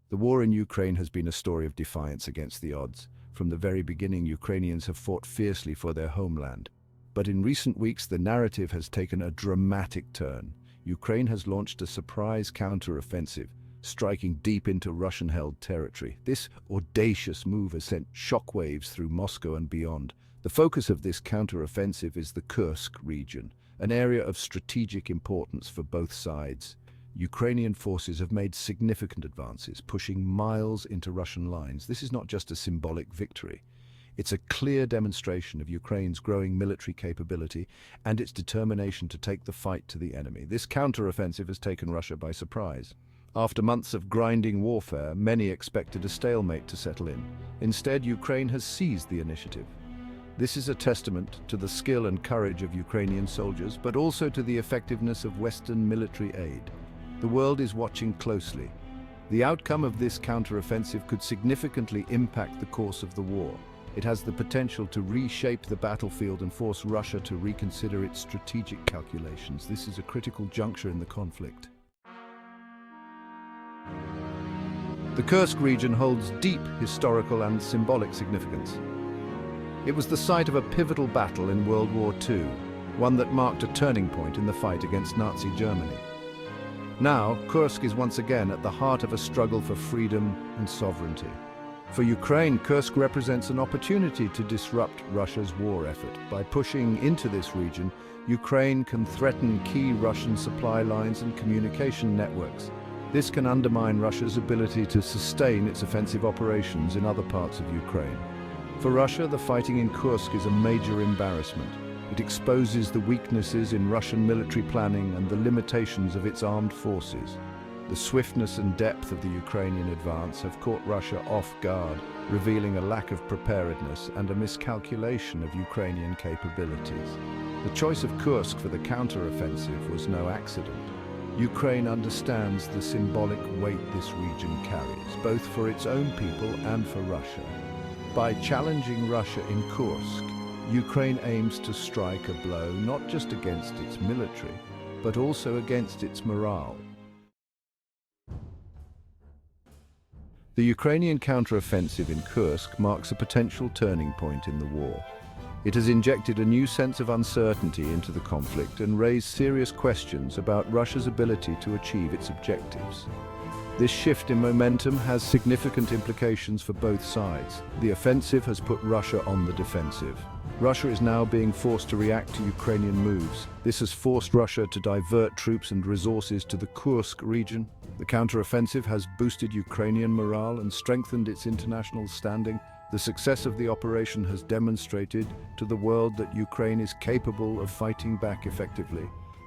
The war in Ukraine has been a story of defiance against the odds. From the very beginning, Ukrainians have fought fiercely for their homeland. But in recent weeks, the narrative has taken a dramatic turn. Ukraine has launched a surprise counter-offensive, striking deep into Russian-held territory. This audacious move has sent shockwaves through Moscow and beyond. The focus of this counter-offensive is the Kursk region, an area of strategic importance for both sides. Ukrainian forces have made significant advances, pushing miles into Russian lines. This is not just a symbolic victory. It's a clear demonstration of Ukraine's growing military capability and its determination to take the fight to the enemy. This counter-offensive has taken Russia by surprise. After months of grinding warfare, many expected a stalemate to settle in. Instead, Ukraine has seized the initiative. This is a testament to the skill and courage of Ukrainian soldiers, but also to the effectiveness of Western military aid. The world is watching closely. The outcome of this counter-offensive could significantly impact the course of the war. It has the potential to reshape the battlefield and force Russia to reconsider its strategic calculations. This is a critical juncture in the conflict. The Kursk region holds deep historical and symbolic significance. It was the site of a pivotal battle in World War II, one that marked a turning point in the fight against Nazi Germany. Now, Kursk is once again at the heart of a struggle for freedom and sovereignty. For Ukraine, Kursk represents an opportunity to disrupt Russia's war effort. By pushing into this region, Ukraine can threaten key Russian supply lines and communication networks. This can undermine Russia's ability to sustain its offensive operations in other parts of Ukraine. For Russia, the fighting in Kursk is a major embarrassment. It exposes the weaknesses in Russian military planning and the limitations of its armed forces. The swiftness and depth of the Ukrainian advance have caught Russia off guard, revealing a lack of preparedness and a miscalculation of Ukrainian capabilities. The choice of Kursk for the counter-offensive was no accident. Ukraine understands the symbolic weight this region carries, both for its own people and for Russia. By challenging Russia in Kursk, Ukraine aims to strike a blow not just against its military, but also against its morale. The Ukrainian counter-offensive in Kursk marks a potential turning point in the war. It has injected a new sense of uncertainty into the conflict and raised serious questions about Russia's ability to achieve its objectives. This shift in momentum has significant implications for both sides. The offensive has put Russia on the defensive. Russia is now being forced to react to Ukrainian moves. This has forced Russia to divert troops and resources to the Kursk region. The counter-offensive has boosted Ukrainian morale and strengthened its international standing. The success of the operation has demonstrated to the world that Ukraine is capable of fighting back effectively.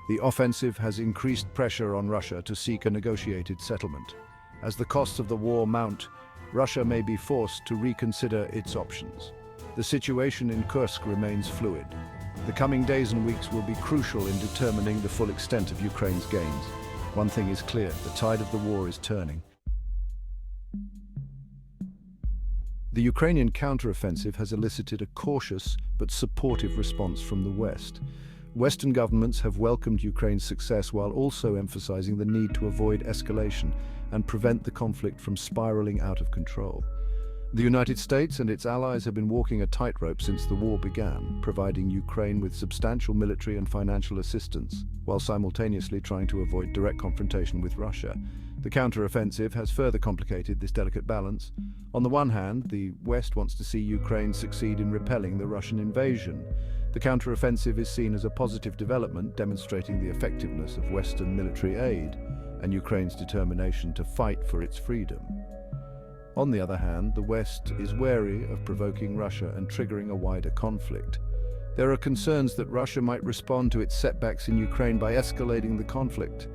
The offensive has increased pressure on Russia to seek a negotiated settlement. As the costs of the war mount, Russia may be forced to reconsider its options. The situation in Kursk remains fluid. The coming days and weeks will be crucial in determining the full extent of Ukraine's gains. One thing is clear, the tide of the war is turning. The Ukrainian counteroffensive has elicited a cautious but supportive response from the West. Western governments have welcomed Ukraine's success while also emphasizing the need to avoid escalation and prevent the conflict from spiraling out of control. The United States and its allies have been walking a tightrope since the war began, providing Ukraine with substantial military and financial assistance, while simultaneously trying to avoid direct confrontation with Russia. The counter-offensive has further complicated this delicate balance. On the one hand, the West wants to see Ukraine succeed in repelling the Russian invasion. The counter-offensive is seen as a positive development, demonstrating the effectiveness of Western military aid and Ukraine's determination to fight for its freedom. On the other hand, the West is wary of provoking Russia and triggering a wider conflict. There are concerns that Russia might respond to its setbacks in Ukraine by escalating the conflict,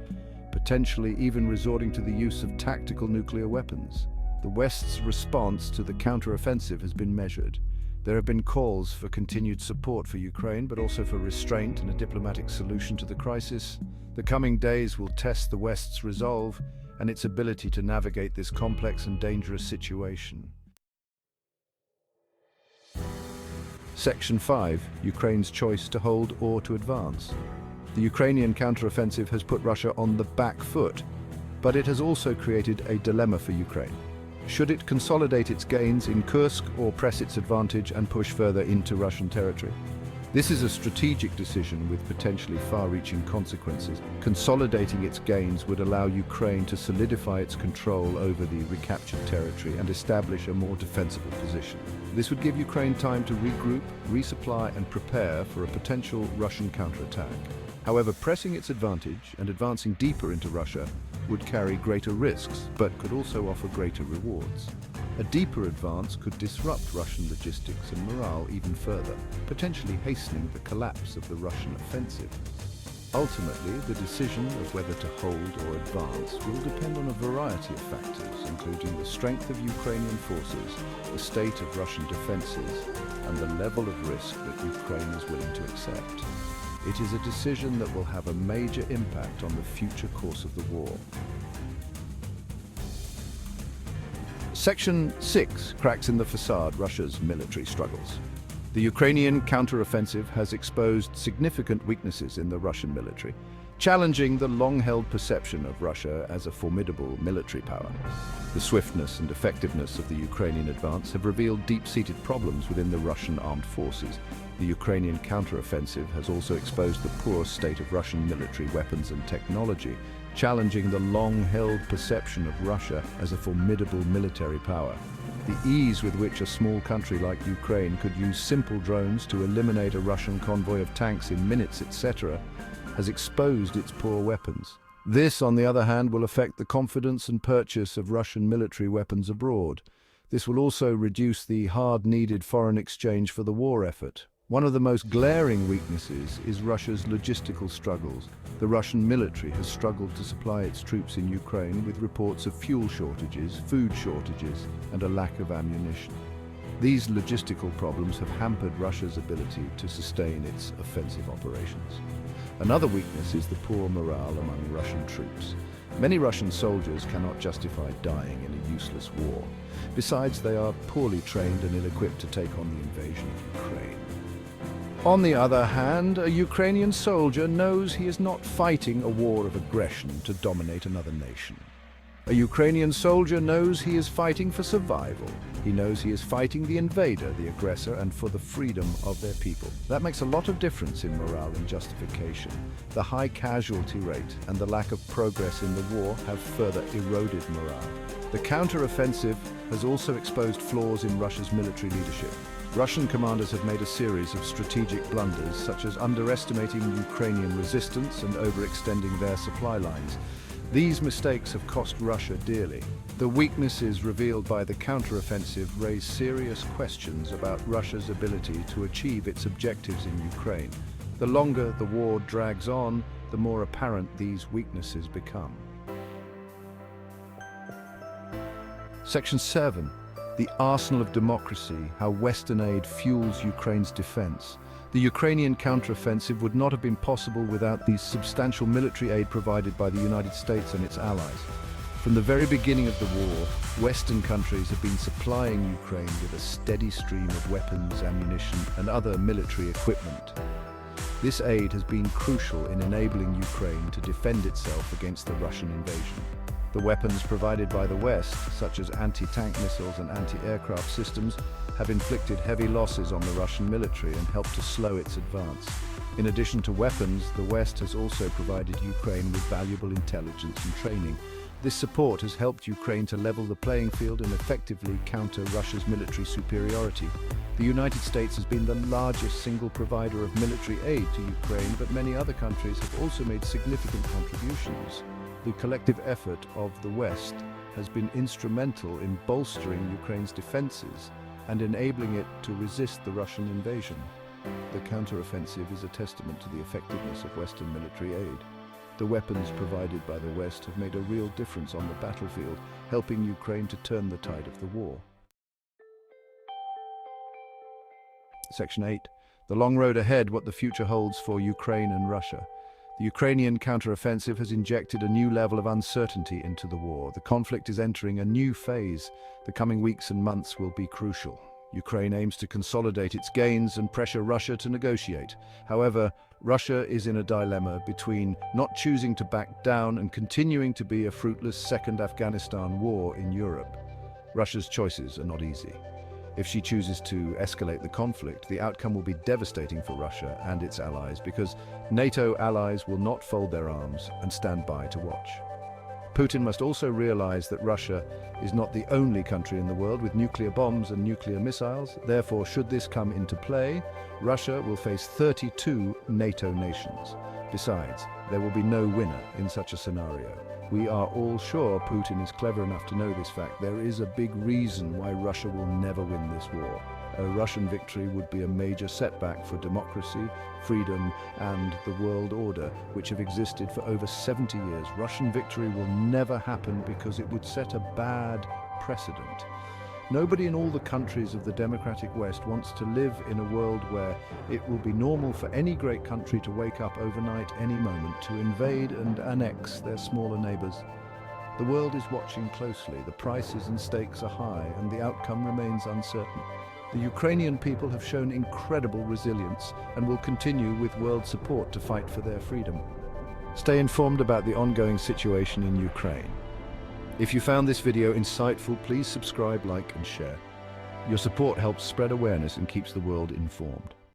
potentially even resorting to the use of tactical nuclear weapons. The West's response to the counter-offensive has been measured. There have been calls for continued support for Ukraine, but also for restraint and a diplomatic solution to the crisis. The coming days will test the West's resolve and its ability to navigate this complex and dangerous situation. Section 5. Ukraine's choice to hold or to advance. The Ukrainian counteroffensive has put Russia on the back foot. But it has also created a dilemma for Ukraine. Should it consolidate its gains in Kursk or press its advantage and push further into Russian territory? This is a strategic decision with potentially far-reaching consequences. Consolidating its gains would allow Ukraine to solidify its control over the recaptured territory and establish a more defensible position. This would give Ukraine time to regroup, resupply and prepare for a potential Russian counterattack. However, pressing its advantage and advancing deeper into Russia would carry greater risks, but could also offer greater rewards. A deeper advance could disrupt Russian logistics and morale even further, potentially hastening the collapse of the Russian offensive. Ultimately, the decision of whether to hold or advance will depend on a variety of factors, including the strength of Ukrainian forces, the state of Russian defenses, and the level of risk that Ukraine is willing to accept. It is a decision that will have a major impact on the future course of the war. Section 6 cracks in the facade Russia's military struggles. The Ukrainian counteroffensive has exposed significant weaknesses in the Russian military, challenging the long-held perception of Russia as a formidable military power. The swiftness and effectiveness of the Ukrainian advance have revealed deep-seated problems within the Russian armed forces. The Ukrainian counteroffensive has also exposed the poor state of Russian military weapons and technology, challenging the long-held perception of Russia as a formidable military power. The ease with which a small country like Ukraine could use simple drones to eliminate a Russian convoy of tanks in minutes, etc., has exposed its poor weapons. This, on the other hand, will affect the confidence and purchase of Russian military weapons abroad. This will also reduce the hard-needed foreign exchange for the war effort. One of the most glaring weaknesses is Russia's logistical struggles. The Russian military has struggled to supply its troops in Ukraine with reports of fuel shortages, food shortages, and a lack of ammunition. These logistical problems have hampered Russia's ability to sustain its offensive operations. Another weakness is the poor morale among Russian troops. Many Russian soldiers cannot justify dying in a useless war. Besides, they are poorly trained and ill-equipped to take on the invasion of Ukraine. On the other hand, a Ukrainian soldier knows he is not fighting a war of aggression to dominate another nation. A Ukrainian soldier knows he is fighting for survival. He knows he is fighting the invader, the aggressor, and for the freedom of their people. That makes a lot of difference in morale and justification. The high casualty rate and the lack of progress in the war have further eroded morale. The counter-offensive has also exposed flaws in Russia's military leadership. Russian commanders have made a series of strategic blunders, such as underestimating Ukrainian resistance and overextending their supply lines. These mistakes have cost Russia dearly. The weaknesses revealed by the counteroffensive raise serious questions about Russia's ability to achieve its objectives in Ukraine. The longer the war drags on, the more apparent these weaknesses become. Section 7. The arsenal of democracy, how Western aid fuels Ukraine's defense. The Ukrainian counteroffensive would not have been possible without the substantial military aid provided by the United States and its allies. From the very beginning of the war, Western countries have been supplying Ukraine with a steady stream of weapons, ammunition, and other military equipment. This aid has been crucial in enabling Ukraine to defend itself against the Russian invasion. The weapons provided by the West, such as anti-tank missiles and anti-aircraft systems, have inflicted heavy losses on the Russian military and helped to slow its advance. In addition to weapons, the West has also provided Ukraine with valuable intelligence and training. This support has helped Ukraine to level the playing field and effectively counter Russia's military superiority. The United States has been the largest single provider of military aid to Ukraine, but many other countries have also made significant contributions. The collective effort of the West has been instrumental in bolstering Ukraine's defenses and enabling it to resist the Russian invasion. The counteroffensive is a testament to the effectiveness of Western military aid. The weapons provided by the West have made a real difference on the battlefield, helping Ukraine to turn the tide of the war. Section 8. The long road ahead, what the future holds for Ukraine and Russia. The Ukrainian counteroffensive has injected a new level of uncertainty into the war. The conflict is entering a new phase. The coming weeks and months will be crucial. Ukraine aims to consolidate its gains and pressure Russia to negotiate. However, Russia is in a dilemma between not choosing to back down and continuing to be a fruitless second Afghanistan war in Europe. Russia's choices are not easy. If she chooses to escalate the conflict, the outcome will be devastating for Russia and its allies because NATO allies will not fold their arms and stand by to watch. Putin must also realize that Russia is not the only country in the world with nuclear bombs and nuclear missiles. Therefore, should this come into play, Russia will face 32 NATO nations. Besides, there will be no winner in such a scenario. We are all sure Putin is clever enough to know this fact. There is a big reason why Russia will never win this war. A Russian victory would be a major setback for democracy, freedom, and the world order, which have existed for over 70 years. Russian victory will never happen because it would set a bad precedent. Nobody in all the countries of the democratic West wants to live in a world where it will be normal for any great country to wake up overnight any moment to invade and annex their smaller neighbors. The world is watching closely, the prices and stakes are high, and the outcome remains uncertain. The Ukrainian people have shown incredible resilience and will continue with world support to fight for their freedom. Stay informed about the ongoing situation in Ukraine. If you found this video insightful, please subscribe, like, and share. Your support helps spread awareness and keeps the world informed.